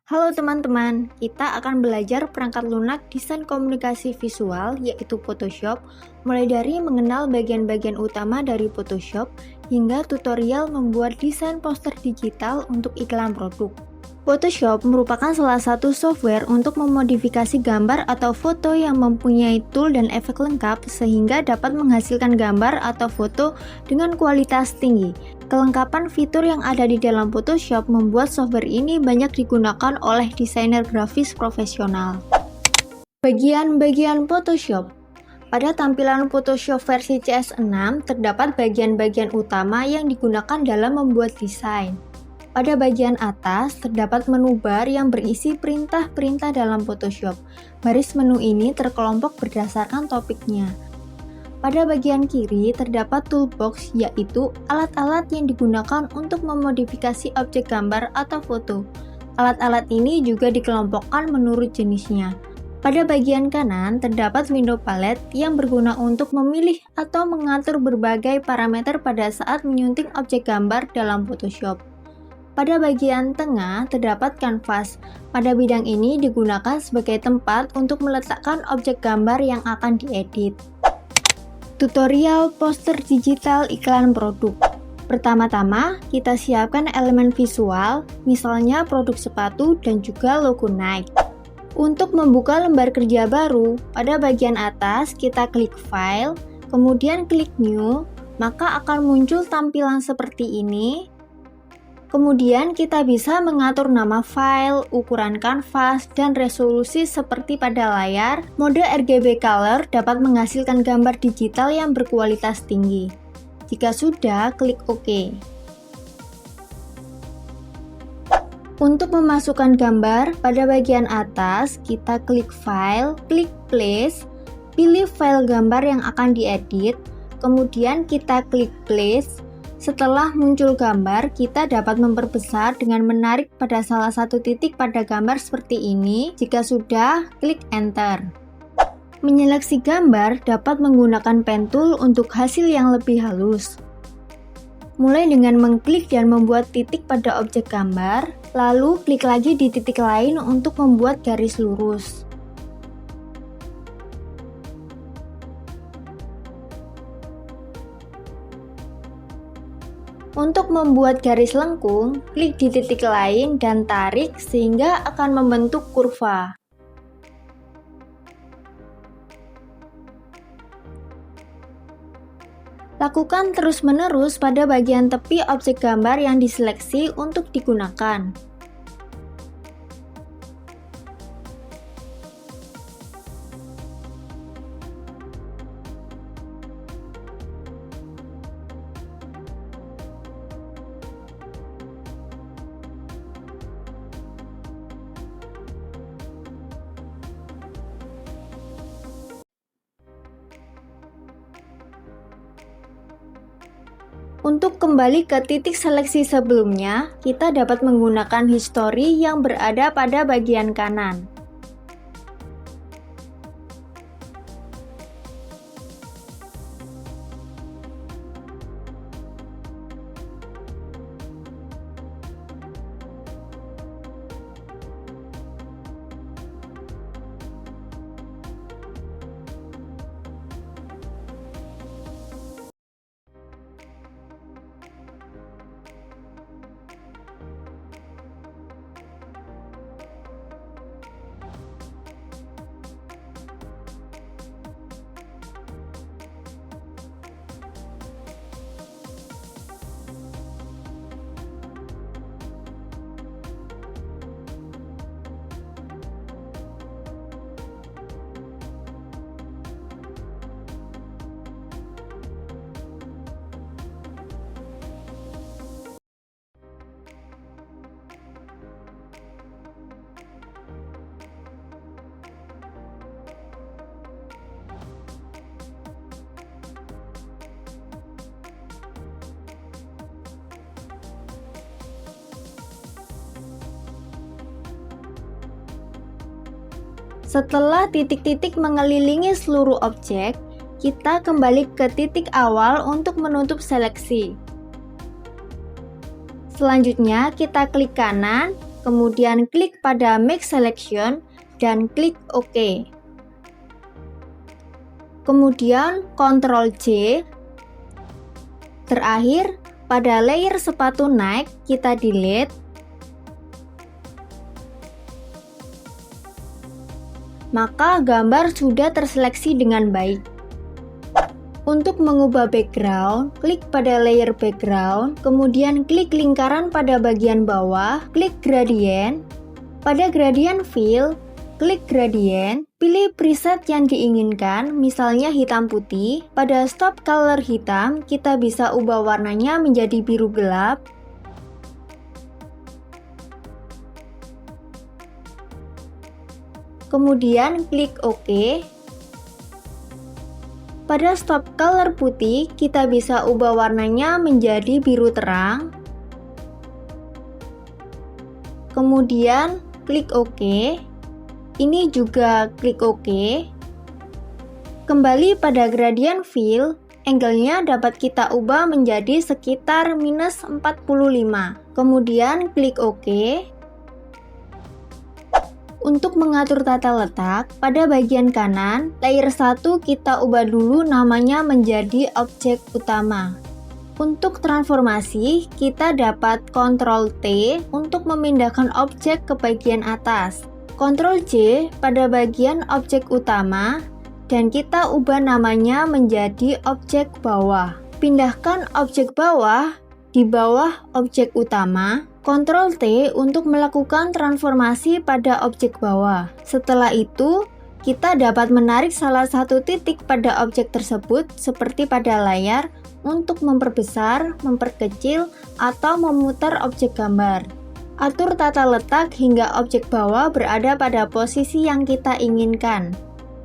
Halo teman-teman, kita akan belajar perangkat lunak desain komunikasi visual yaitu Photoshop, mulai dari mengenal bagian-bagian utama dari Photoshop hingga tutorial membuat desain poster digital untuk iklan produk. Photoshop merupakan salah satu software untuk memodifikasi gambar atau foto yang mempunyai tool dan efek lengkap sehingga dapat menghasilkan gambar atau foto dengan kualitas tinggi. Kelengkapan fitur yang ada di dalam Photoshop membuat software ini banyak digunakan oleh desainer grafis profesional. Bagian-bagian Photoshop. Pada tampilan Photoshop versi CS6 terdapat bagian-bagian utama yang digunakan dalam membuat desain. Pada bagian atas terdapat menu bar yang berisi perintah-perintah dalam Photoshop. Baris menu ini terkelompok berdasarkan topiknya. Pada bagian kiri terdapat toolbox, yaitu alat-alat yang digunakan untuk memodifikasi objek gambar atau foto. Alat-alat ini juga dikelompokkan menurut jenisnya. Pada bagian kanan terdapat window palette yang berguna untuk memilih atau mengatur berbagai parameter pada saat menyunting objek gambar dalam Photoshop. Pada bagian tengah terdapat kanvas. Pada bidang ini digunakan sebagai tempat untuk meletakkan objek gambar yang akan diedit. Tutorial poster digital iklan produk. Pertama-tama, kita siapkan elemen visual, misalnya produk sepatu dan juga logo Nike. Untuk membuka lembar kerja baru, pada bagian atas kita klik File, kemudian klik New, maka akan muncul tampilan seperti ini. Kemudian kita bisa mengatur nama file, ukuran kanvas, dan resolusi seperti pada layar. Mode RGB Color dapat menghasilkan gambar digital yang berkualitas tinggi. Jika sudah, klik OK. Untuk memasukkan gambar, pada bagian atas kita klik File, klik Place, pilih file gambar yang akan diedit, kemudian kita klik Place. Setelah muncul gambar, kita dapat memperbesar dengan menarik pada salah satu titik pada gambar seperti ini. Jika sudah, klik Enter. Menyeleksi gambar dapat menggunakan pen tool untuk hasil yang lebih halus. Mulai dengan mengklik dan membuat titik pada objek gambar, lalu klik lagi di titik lain untuk membuat garis lurus. Untuk membuat garis lengkung, klik di titik lain dan tarik sehingga akan membentuk kurva. Lakukan terus-menerus pada bagian tepi objek gambar yang diseleksi untuk digunakan. Untuk kembali ke titik seleksi sebelumnya, kita dapat menggunakan history yang berada pada bagian kanan. Setelah titik-titik mengelilingi seluruh objek, kita kembali ke titik awal untuk menutup seleksi. Selanjutnya, kita klik kanan, kemudian klik pada Make Selection, dan klik OK. Kemudian Ctrl J. Terakhir, pada layer sepatu Nike, kita delete. Maka gambar sudah terseleksi dengan baik. Untuk mengubah background, klik pada layer background, kemudian klik lingkaran pada bagian bawah, klik gradient. Pada gradient fill, klik gradient, pilih preset yang diinginkan, misalnya hitam putih. Pada stop color hitam, kita bisa ubah warnanya menjadi biru gelap. Kemudian klik OK. Pada stop color putih, kita bisa ubah warnanya menjadi biru terang. Kemudian klik OK. Ini juga klik OK. Kembali pada gradient fill, angle-nya dapat kita ubah menjadi sekitar minus 45. Kemudian klik OK. Untuk mengatur tata letak, pada bagian kanan, layer 1 kita ubah dulu namanya menjadi objek utama. Untuk transformasi, kita dapat Ctrl T untuk memindahkan objek ke bagian atas. Ctrl J pada bagian objek utama, dan kita ubah namanya menjadi objek bawah. Pindahkan objek bawah di bawah objek utama. Ctrl T untuk melakukan transformasi pada objek bawah. Setelah itu, kita dapat menarik salah satu titik pada objek tersebut seperti pada layar untuk memperbesar, memperkecil, atau memutar objek gambar. Atur tata letak hingga objek bawah berada pada posisi yang kita inginkan.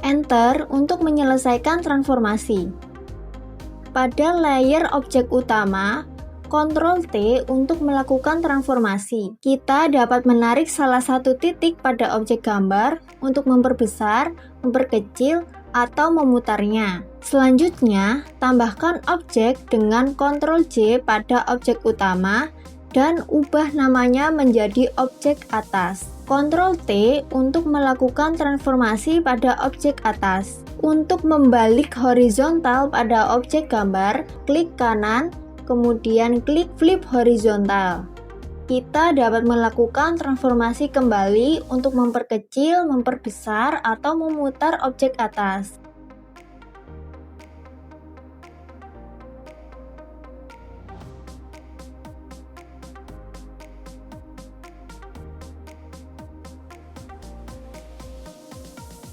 Enter untuk menyelesaikan transformasi. Pada layer objek utama, Ctrl T untuk melakukan transformasi. Kita dapat menarik salah satu titik pada objek gambar untuk memperbesar, memperkecil, atau memutarnya. Selanjutnya, tambahkan objek dengan Ctrl J pada objek utama dan ubah namanya menjadi objek atas. Ctrl T untuk melakukan transformasi pada objek atas. Untuk membalik horizontal pada objek gambar, klik kanan, kemudian klik flip horizontal. Kita dapat melakukan transformasi kembali untuk memperkecil, memperbesar, atau memutar objek atas.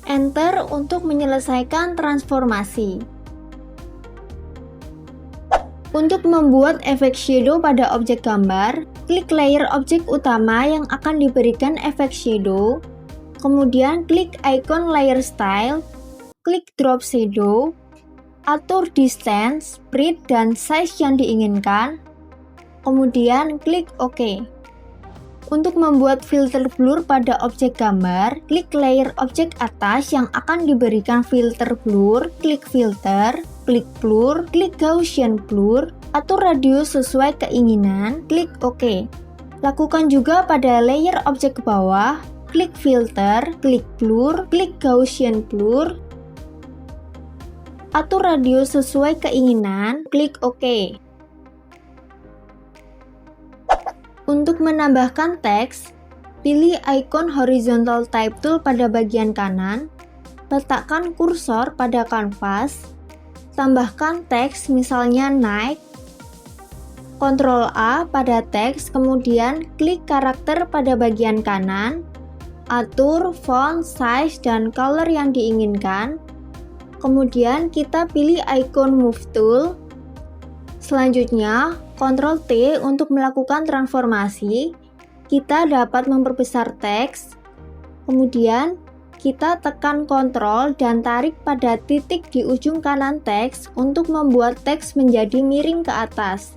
Enter untuk menyelesaikan transformasi. Untuk membuat efek shadow pada objek gambar, klik layer objek utama yang akan diberikan efek shadow, kemudian klik icon layer style, klik drop shadow, atur distance, spread, dan size yang diinginkan, kemudian klik OK. Untuk membuat filter blur pada objek gambar, klik layer objek atas yang akan diberikan filter blur, klik filter, klik blur, klik Gaussian blur, atur radius sesuai keinginan, klik OK. Lakukan juga pada layer objek bawah, klik filter, klik blur, klik Gaussian blur, atur radius sesuai keinginan, klik OK. Untuk menambahkan teks, pilih ikon horizontal type tool pada bagian kanan, letakkan kursor pada kanvas, tambahkan teks misalnya Nike, Ctrl A pada teks, kemudian klik karakter pada bagian kanan, atur font, size, dan color yang diinginkan, kemudian kita pilih ikon move tool. Selanjutnya, Ctrl T untuk melakukan transformasi. Kita dapat memperbesar teks, kemudian kita tekan Ctrl dan tarik pada titik di ujung kanan teks untuk membuat teks menjadi miring ke atas.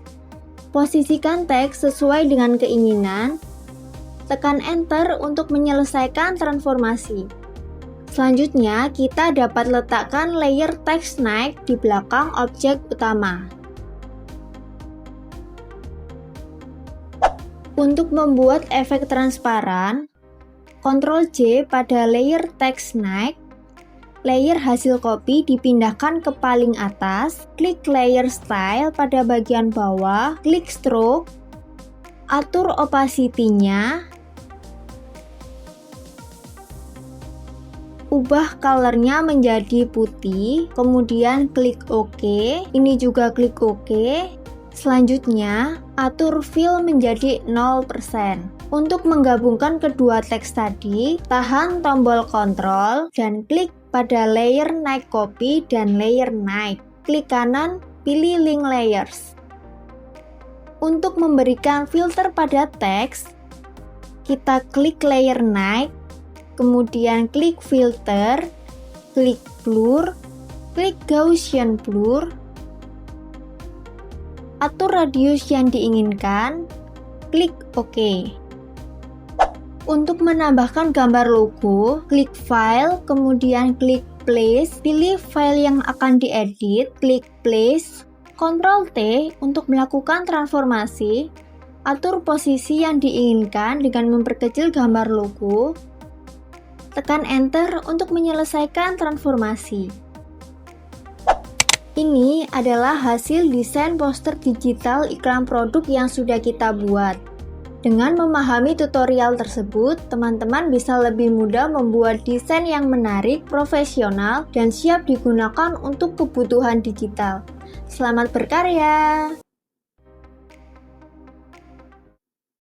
Posisikan teks sesuai dengan keinginan. Tekan Enter untuk menyelesaikan transformasi. Selanjutnya, kita dapat letakkan layer teks Nike di belakang objek utama. Untuk membuat efek transparan, Ctrl J pada layer text naik, layer hasil copy dipindahkan ke paling atas, klik layer style pada bagian bawah, klik stroke, atur opacity-nya, ubah color-nya menjadi putih, kemudian klik OK, ini juga klik OK. Selanjutnya, atur fill menjadi 0%. Untuk menggabungkan kedua teks tadi, tahan tombol Ctrl dan klik pada layer naik copy dan layer naik. Klik kanan, pilih link layers. Untuk memberikan filter pada teks, kita klik layer naik, kemudian klik filter, klik blur, klik Gaussian blur, atur radius yang diinginkan, klik OK. Untuk menambahkan gambar logo, klik File, kemudian klik Place, pilih file yang akan diedit, klik Place, Ctrl T untuk melakukan transformasi, atur posisi yang diinginkan dengan memperkecil gambar logo, tekan Enter untuk menyelesaikan transformasi. Ini adalah hasil desain poster digital iklan produk yang sudah kita buat. Dengan memahami tutorial tersebut, teman-teman bisa lebih mudah membuat desain yang menarik, profesional, dan siap digunakan untuk kebutuhan digital. Selamat berkarya!